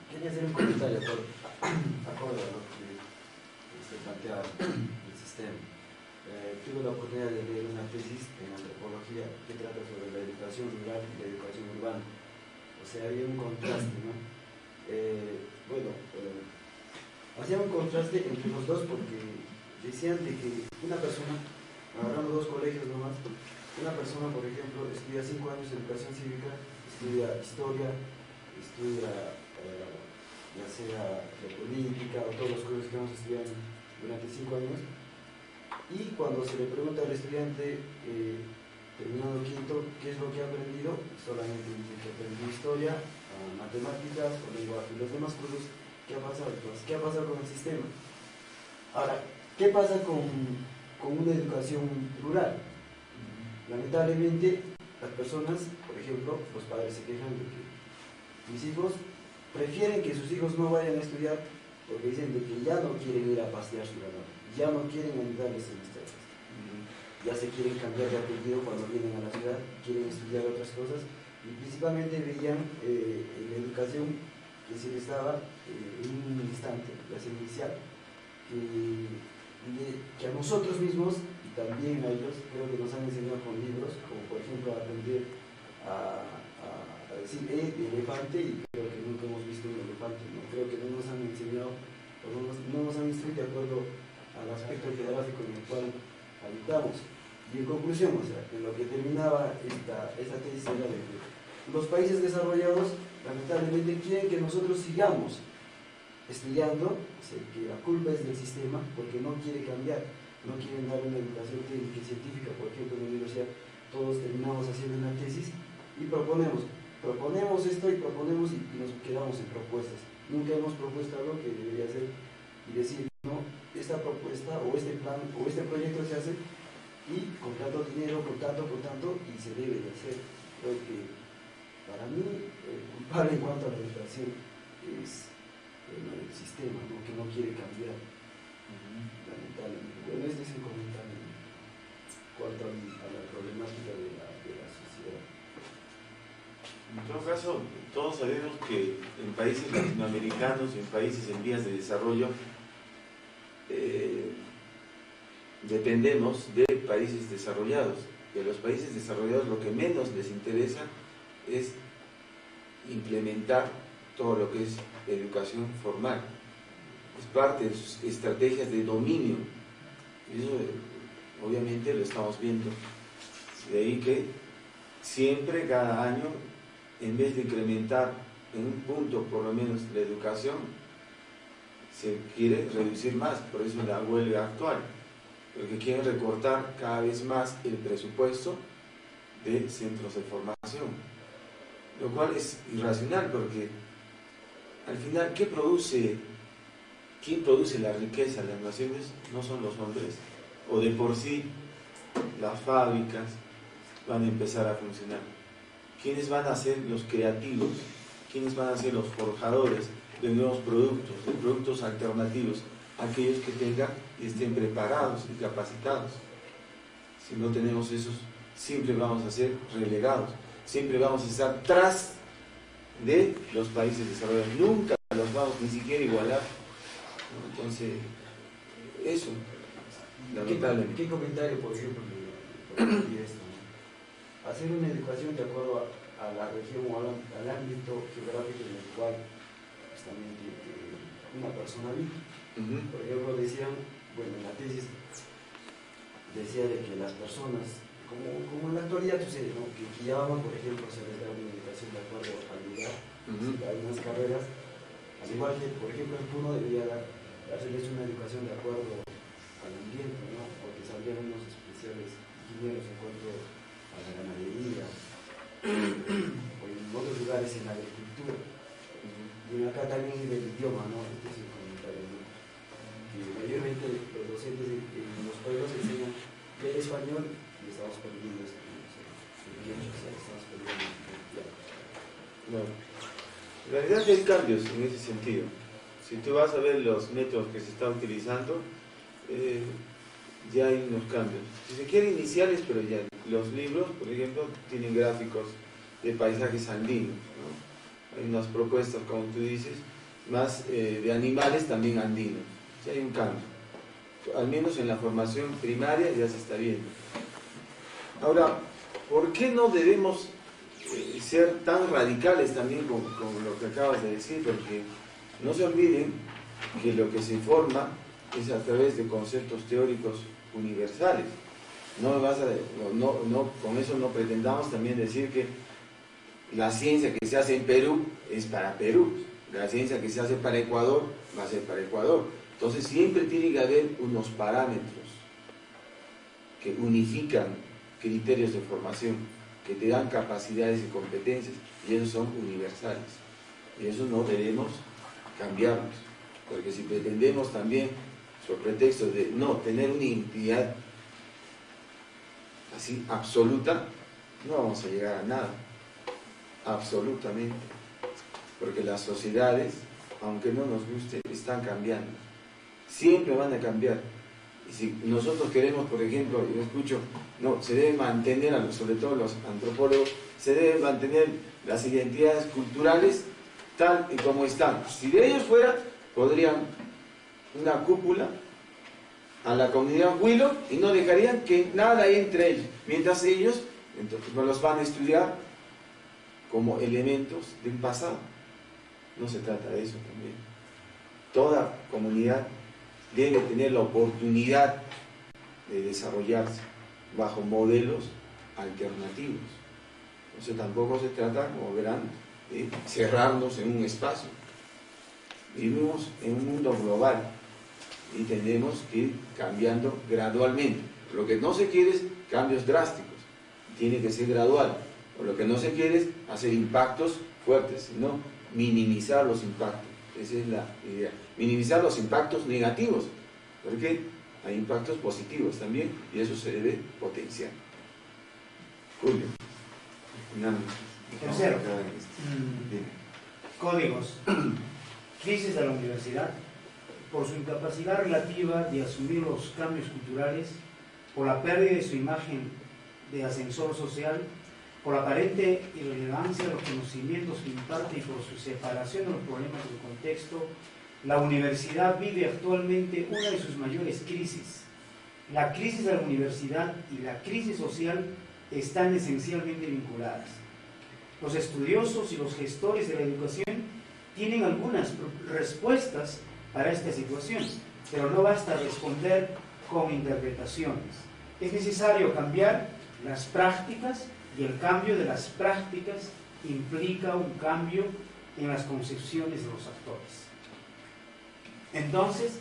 Quería hacer un comentario acorde a lo que se plantea el sistema. Tuve la oportunidad de leer una tesis en antropología que trata sobre la educación rural y la educación urbana. O sea, había un contraste, ¿no? Hacía un contraste entre los dos porque decían de que una persona, agarrando dos colegios nomás, una persona, por ejemplo, estudia 5 años de educación cívica, estudia historia, estudia ya sea de política o todos los cursos que vamos a estudiar durante 5 años, y cuando se le pregunta al estudiante terminando quinto qué es lo que ha aprendido, solamente dice que aprendió historia, matemáticas o lenguaje, y los demás cursos, ¿qué ha pasado? Entonces, ¿qué ha pasado con el sistema? Ahora, ¿qué pasa con una educación rural? Lamentablemente, las personas, por ejemplo, los padres se quejan de que mis hijos prefieren que sus hijos no vayan a estudiar porque dicen de que ya no quieren ir a pasear su ganado, ya no quieren ayudarles en las tareas. ya se quieren cambiar de apellido cuando vienen a la ciudad, quieren estudiar otras cosas, y principalmente veían en la educación que se les daba en un instante, la inicial, que a nosotros mismos y también a ellos creo que nos han enseñado con libros, como por ejemplo aprender a decir elefante, y creo que nunca hemos visto un elefante, ¿no? Creo que no nos han enseñado, o no nos han instruido de acuerdo al aspecto geográfico en el cual habitamos. Y en conclusión, o sea, en lo que terminaba esta tesis era de que los países desarrollados lamentablemente quieren que nosotros sigamos estudiando, o sea, que la culpa es del sistema, porque no quiere cambiar, no quieren dar una educación técnica y científica. Por ejemplo, en la universidad todos terminamos haciendo una tesis y proponemos esto y proponemos y nos quedamos en propuestas. Nunca hemos propuesto algo que debería ser y decir, no, esta propuesta o este plan o este proyecto se hace y con tanto dinero, con tanto, y se debe de hacer. Creo que para mí el culpable en cuanto a la educación es el sistema, ¿no? Que no quiere cambiar, lamentablemente. Bueno, este es el comentario en cuanto a la problemática de la sociedad. En todo caso, todos sabemos que en países latinoamericanos, en países en vías de desarrollo, dependemos de países desarrollados. Y a los países desarrollados lo que menos les interesa es implementar todo lo que es educación formal. Es parte de sus estrategias de dominio. Y eso obviamente lo estamos viendo. De ahí que siempre, cada año, en vez de incrementar en un punto por lo menos la educación, se quiere reducir más. Por eso la huelga actual, porque quieren recortar cada vez más el presupuesto de centros de formación, lo cual es irracional, porque al final, ¿quién produce la riqueza en las naciones? No son los hombres, o de por sí las fábricas van a empezar a funcionar. ¿Quiénes van a ser los creativos? ¿Quiénes van a ser los forjadores de nuevos productos, de productos alternativos? Aquellos que tengan y estén preparados y capacitados. Si no tenemos esos, siempre vamos a ser relegados, siempre vamos a estar tras de los países desarrollados, nunca los vamos ni siquiera a igualar, ¿no? Entonces, eso, lamentablemente. ¿Qué comentario, por ejemplo, de esto? Hacer una educación de acuerdo a la región o al ámbito geográfico en el cual justamente una persona vive. Por ejemplo, decían, bueno, en la tesis decía de que las personas, como en la actualidad sucede, ¿no? que ya van, por ejemplo, se les da una educación de acuerdo al lugar, hay unas carreras, al igual que, por ejemplo, en Puno debería hacerles una educación de acuerdo al ambiente, ¿no? Porque saldrían unos especiales ingenieros en cuanto a la ganadería, o en otros lugares en la agricultura. Y acá también el idioma, ¿no? Este es el comentario, ¿no? Que mayormente los docentes en los pueblos enseñan el español y estamos perdiendo esto, estamos perdiendo Bueno, en realidad hay cambios en ese sentido. Si tú vas a ver los métodos que se están utilizando, ya hay unos cambios. Si se quiere iniciales, pero ya los libros, por ejemplo, tienen gráficos de paisajes andinos, ¿no? Hay unas propuestas, como tú dices, más de animales también andinos. Ya hay un cambio. Al menos en la formación primaria ya se está viendo. Ahora, ¿por qué no debemos ser tan radicales también con lo que acabas de decir? Porque no se olviden que lo que se forma es a través de conceptos teóricos universales. Con eso no pretendamos también decir que la ciencia que se hace en Perú es para Perú, la ciencia que se hace para Ecuador va a ser para Ecuador. Entonces siempre tiene que haber unos parámetros que unifican criterios de formación, que te dan capacidades y competencias, y esos son universales. Y eso no debemos cambiarlos, porque si pretendemos también, sobre pretexto de no tener una identidad así absoluta, no vamos a llegar a nada, absolutamente, porque las sociedades, aunque no nos guste, están cambiando, siempre van a cambiar, Y si nosotros queremos, por ejemplo, yo escucho, no, se debe mantener, sobre todo los antropólogos, se deben mantener las identidades culturales tal y como están. Si de ellos fuera, podrían una cúpula a la comunidad Huilo y no dejarían que nada entre ellos, mientras ellos entonces, los van a estudiar como elementos del pasado. No se trata de eso también. Toda comunidad debe tener la oportunidad de desarrollarse bajo modelos alternativos. Entonces tampoco se trata, como verán, de cerrarnos en un espacio. Vivimos en un mundo global y tenemos que ir cambiando gradualmente. Lo que no se quiere es cambios drásticos, tiene que ser gradual. O lo que no se quiere es hacer impactos fuertes, sino minimizar los impactos. Esa es la idea. Minimizar los impactos negativos, porque hay impactos positivos también y eso se debe potenciar. Julio. Tercero, códigos. Crisis de la universidad, por su incapacidad relativa de asumir los cambios culturales, por la pérdida de su imagen de ascensor social, por la aparente irrelevancia de los conocimientos que imparte y por su separación de los problemas del contexto, la universidad vive actualmente una de sus mayores crisis. La crisis de la universidad y la crisis social están esencialmente vinculadas. Los estudiosos y los gestores de la educación tienen algunas respuestas para esta situación, pero no basta responder con interpretaciones. Es necesario cambiar las prácticas y el cambio de las prácticas implica un cambio en las concepciones de los actores. Entonces,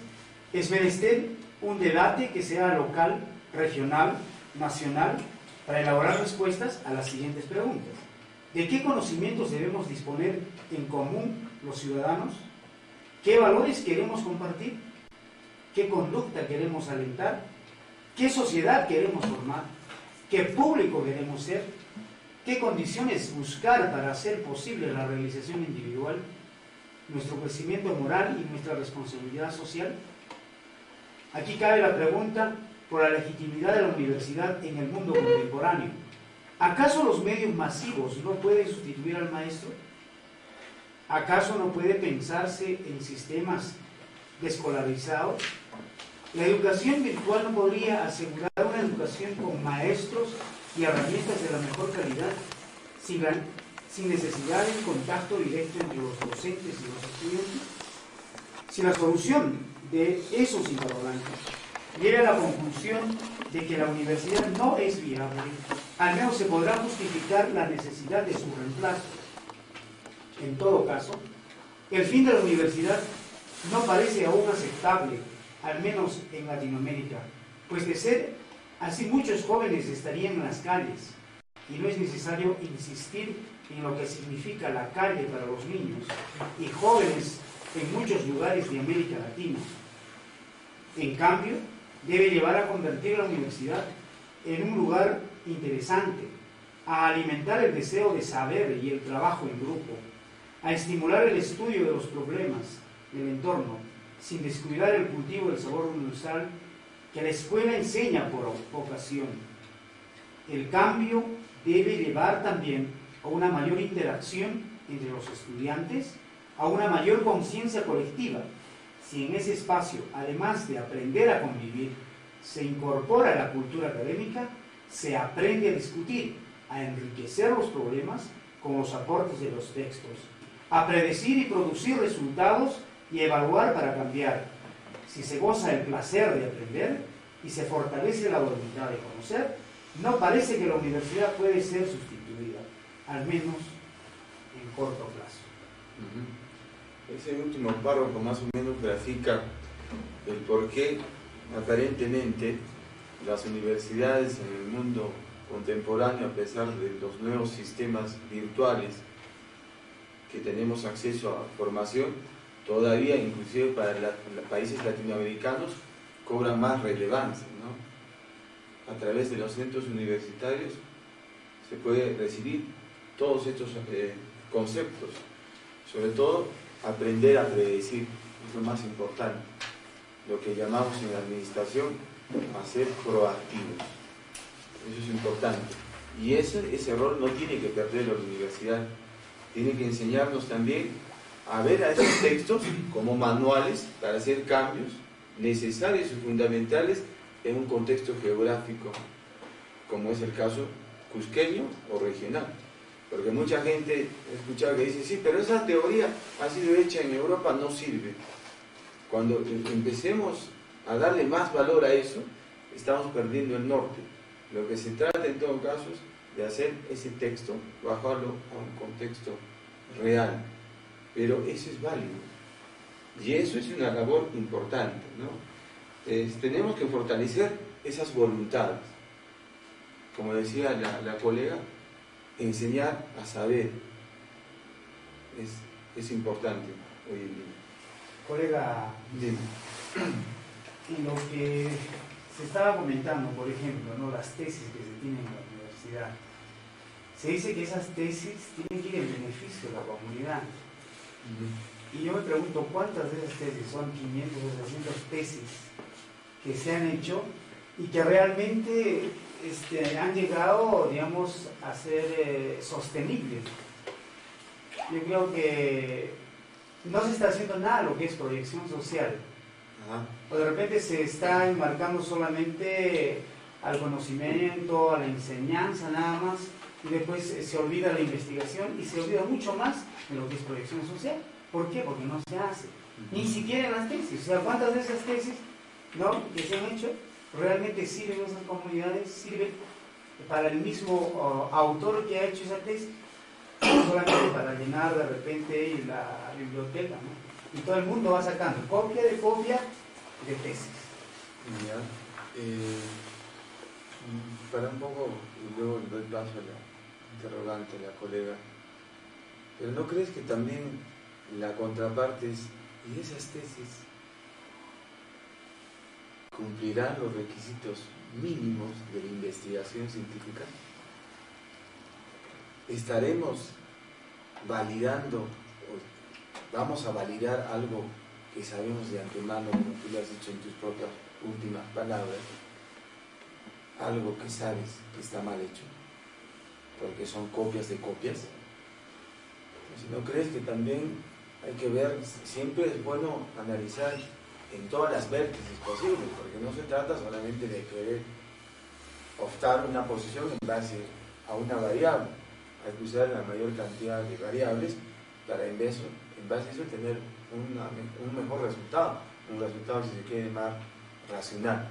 es menester un debate que sea local, regional, nacional, para elaborar respuestas a las siguientes preguntas. ¿De qué conocimientos debemos disponer en común los ciudadanos? ¿Qué valores queremos compartir? ¿Qué conducta queremos alentar? ¿Qué sociedad queremos formar? ¿Qué público queremos ser? ¿Qué condiciones buscar para hacer posible la realización individual, nuestro crecimiento moral y nuestra responsabilidad social? Aquí cabe la pregunta por la legitimidad de la universidad en el mundo contemporáneo. ¿Acaso los medios masivos no pueden sustituir al maestro? ¿Acaso no puede pensarse en sistemas descolarizados? La educación virtual no podría asegurar una educación con maestros y herramientas de la mejor calidad, sin necesidad de contacto directo entre los docentes y los estudiantes. Si la solución de esos interrogantes llega a la conclusión de que la universidad no es viable, al menos se podrá justificar la necesidad de su reemplazo. En todo caso, el fin de la universidad no parece aún aceptable, al menos en Latinoamérica, pues de ser así muchos jóvenes estarían en las calles, y no es necesario insistir en lo que significa la calle para los niños y jóvenes en muchos lugares de América Latina. En cambio, debe llevar a convertir la universidad en un lugar interesante, a alimentar el deseo de saber y el trabajo en grupo, a estimular el estudio de los problemas del entorno, sin descuidar el cultivo del sabor universal que la escuela enseña por vocación. El cambio debe llevar también a una mayor interacción entre los estudiantes, a una mayor conciencia colectiva. Si en ese espacio, además de aprender a convivir, se incorpora la cultura académica, se aprende a discutir, a enriquecer los problemas con los aportes de los textos, a predecir y producir resultados y evaluar para cambiar. Si se goza el placer de aprender y se fortalece la voluntad de conocer, no parece que la universidad puede ser sustituida, al menos en corto plazo. Ese último párrafo más o menos grafica el por qué aparentemente las universidades en el mundo contemporáneo, a pesar de los nuevos sistemas virtuales que tenemos acceso a formación, todavía inclusive para los países latinoamericanos cobran más relevancia, ¿no? A través de los centros universitarios se puede recibir todos estos conceptos, sobre todo aprender a predecir, es lo más importante, lo que llamamos en la administración a ser proactivos. Eso es importante. Y ese rol no tiene que perder la universidad. Tiene que enseñarnos también a ver a esos textos como manuales para hacer cambios necesarios y fundamentales en un contexto geográfico, como es el caso cusqueño o regional. Porque mucha gente he escuchado que dice, sí, pero esa teoría ha sido hecha en Europa, no sirve. Cuando empecemos a darle más valor a eso, estamos perdiendo el norte. Lo que se trata en todo caso es de hacer ese texto, bajarlo a un contexto real. Pero eso es válido. Y eso es una labor importante, ¿no? Tenemos que fortalecer esas voluntades. Como decía la colega, enseñar a saber es importante hoy en día. Colega, Dime. en lo que se estaba comentando, por ejemplo, ¿no?, las tesis que se tienen en la universidad, se dice que esas tesis tienen que ir en beneficio de la comunidad. Y yo me pregunto, ¿cuántas de esas tesis son 500 o 600 tesis que se han hecho y que realmente han llegado, digamos, a ser sostenibles? Yo creo que no se está haciendo nada lo que es proyección social. O de repente se está enmarcando solamente al conocimiento, a la enseñanza nada más, y después se olvida la investigación y se olvida mucho más de lo que es proyección social. ¿Por qué? Porque no se hace. Ni siquiera en las tesis. O sea, ¿cuántas de esas tesis, ¿no?, que se han hecho realmente sirven a esas comunidades? ¿Sirven para el mismo autor que ha hecho esa tesis? Solamente para llenar de repente la biblioteca, ¿no? Y todo el mundo va sacando copia de tesis. Ya. Para un poco, y luego le doy paso a la interrogante, a la colega, pero ¿no crees que también la contraparte es, y esas tesis cumplirán los requisitos mínimos de la investigación científica? ¿Estaremos validando, o vamos a validar algo que sabemos de antemano, como tú lo has dicho en tus propias últimas palabras, algo que sabes que está mal hecho, porque son copias de copias? Si no crees que también hay que ver, siempre es bueno analizar en todas las vértices posibles, porque no se trata solamente de querer optar una posición en base a una variable. Hay que usar la mayor cantidad de variables para en base a eso tener un mejor resultado, un resultado, si se quiere, más racional.